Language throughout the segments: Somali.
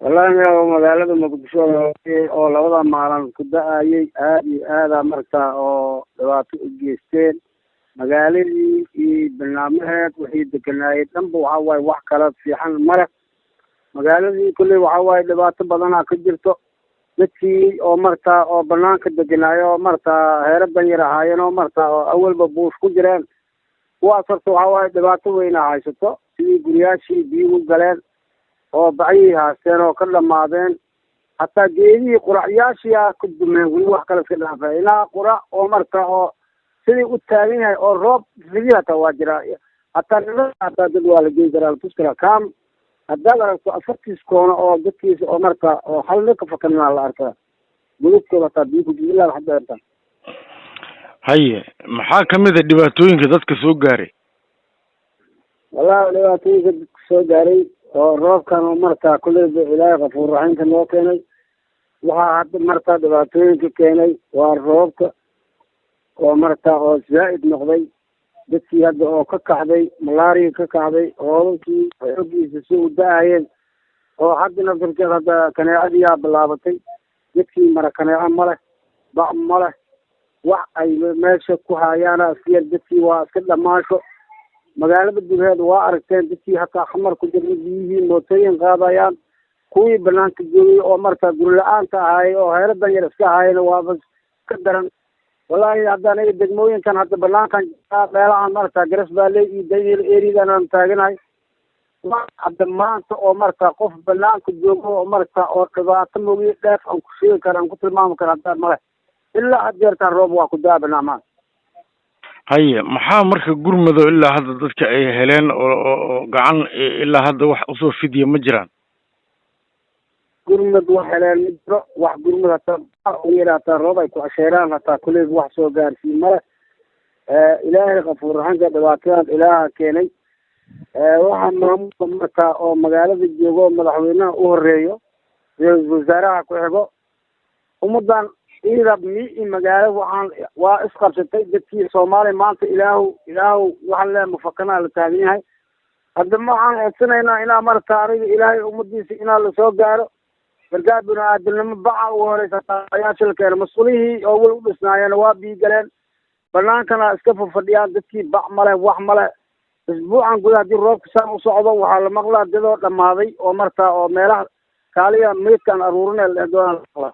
والله أنا magaalada Muqdisho oo labada maalin ku da'ayay aad iyo aad markaa oo dhibaato u geysteen magaaladii iyo barnaamijkeed wixii deganaayay dhanba waxa way wax kala fiican mara magaaladii kulli waxa way dhibaato badan ka jirto dadkii oo markaa oo banaanka deganaayo markaa heeradan yar ahaayeen oo markaa oo awalba buush ku jireen kuwaas horta waxa way dhibaato weyn haysato sidii guryaashii biyo u galeen oo bacyi haasteen oo ka dhamaadeen hatta geedii quraacyaashii ku dumeen wali wax kale iska dhaafay ilaa quraac oo markaa oo sidii u taagan yahay oo roob fidiyaata waa jira hatta dad waa la geey karaa tuskala kaam hadda aragto afartiis koona oo dadkiisa oo markaa oo hal ka fakanaa la arkaa gudubkooda hataa biyo ku jira ilaa hadda arkaa haye maxaa kamid ah dhibaatooyinka dadka soo gaaray wallahi dhibaatooyinka dadka soo gaaray oo roobkan markaa kulay ilaahay qafuur raxiimka noo keenay waxa hadda markaa dhibaatooyinka keenay waa roobka oo markaa oo zaa'id noqday dadkii hadda oo ka kacday malaria ka kacday roobkii xoogiisa si u da'ayeen oo haddana darteed hadda kaneecadii bilaabatay dadkii mara kaneeco ma leh bac ma leh wax ay meesha ku hayaana iska dadkii waa iska dhamaasho magaalada gudaheeda waa aragteen dadkii hataa xamar ku jiray biyihii mootooyin qaadayaan kuwii banaanka joogay oo markaa guri la-aanta ahaayay oo heeradan yar iska ahaayeen waaba ka daran wallahi hadda aniga degmooyinkan hadda banaankan meelahan markaa garas baaley iyo dayil eridan aan taaganahay hadda maanta oo markaa qof banaanka joogo oo markaa oo dhibaato moogiyo dheef aan ku sheegi kara aan ku tilmaami kara hadda male ilaa hadeertaan roob waa ku daa barnaamaha haye maxaa marka gurmado ilaa hadda dadka ay heleen oo gacan ilaa hadda wax usoo fidiya ma jiraan gurmad wax heleen ma jiro wax gurmad hataa roob ay ku casheeraan hataa kuley wax soo gaarsiin male ilaahay qafuur raximka dhibaatadan ilaaha keenay waxaa maamulka markaa oo magaalada joogo madaxweynaha u horeeyo ra-iisul wasaaraha ku xigo ummadan ciidab mi magaalo waxaan waa isqabsatay dadkii Soomaaliya maanta ilaahu waxaan leeyahay mufakana la taagan yahay hadda ma aan eedsanaynaa inaa markaa ariga ilaahay ummadiisa inaa la soo gaaro gargaar bini'aadanimo baca ugu horeysa ayaa shilkeena mas'uulihii oo wal u dhisnaayeen waa bii galeen banaankana iska fadhiyaan dadkii bac male wax male isbuucan gudaha haddii roobka saan u socdo waxaa la maqlaa dadoo dhammaaday oo markaa oo meelaha kaaliya meydkaan aruurinay doonaa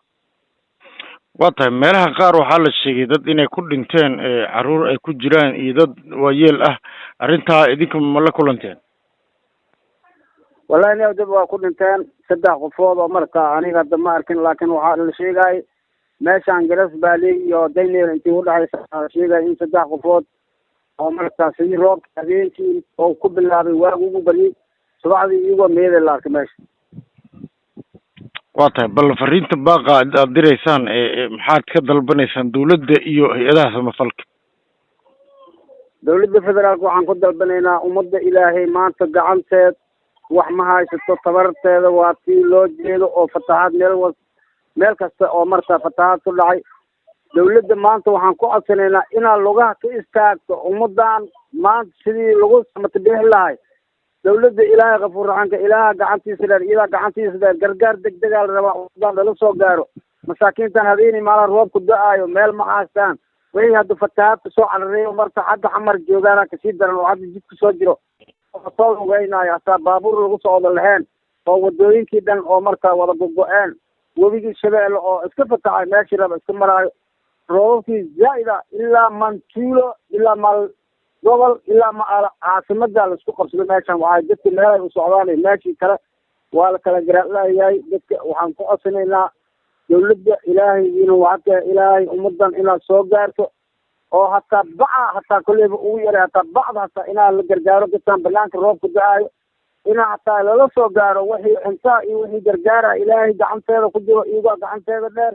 waa tahay meelaha qaar waxaa la sheegay dad inay ku dhinteen caruur ay ku jiraan iyo dad waayeel ah arrintaa idinka ma la kulanteen wallahi ina dad waa ku dhinteen 3 qofood oo markaa aniga hadda ma arkin laakiin waxaa la sheegay meeshaan garas baaley iyo dayneel intii u dhaxaysa sheegay in 3 qofood oo markaa sidii roobka habeenkii oo ku bilaabay waagu ugu baryay subaxdii iyagoo meeday la arkay meesha waa tahay bal fariinta baaqa aad diraysaan maxaad ka dalbanaysaan dawladda iyo hay-adaha samafalka dawladda federaalka waxaan ku dalbanaynaa ummadda ilaahay maanta gacanteed wax ma haysato tabarteeda waa tii loo jeedo oo fatahaad meel kasta oo markaa fatahaad ku dhacay dawladda maanta waxaan ku codsanaynaa inaa lugaha ka istaagto ummadan maanta sidii lagu samata bixi lahay dawladda ilaahay qafuur raximka ilaaha gacantiisa dheer iyadaa gacantiisa dheer gargaar degdegaa la rabaa ummadan lala soo gaaro masaakiintan habeenii maalin roobku da-aayo meel ma haystaan wixii hadda fatahaadka soo carareeyo marka hadda xamar joogaana kasii daran oo hadda jidka soo jiro soo lugeynaayo hataa baabuur lagu socdo lahayn oo wadooyinkii dhan oo markaa wada gogo-een webigii shabeelle oo iska fataxay meeshii raba iska maraayo roobabkii zaa'ida ilaa mantuulo ilaa mal gobol ilaa caasimada la isku qabsado meeshan waxay dadka meelay u socdaan meeshii kale waa la kala garaaclayahay dadka waxaan ku codsanaynaa dawladda ilaahay waxaa ilaahay ummadan inaad soo gaarto oo hataa baca hataa kolleyba ugu yaray hataa bacda hataa inaa la gargaaro dadkan banaanka roobka da-aayo inaa hataa lala soo gaaro wixii cuntaa iyo wixii gargaara ilaahay gacanteeda ku jiro iyagoo gacanteeda dheer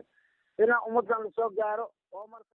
inaa ummadan lasoo gaaro oo marka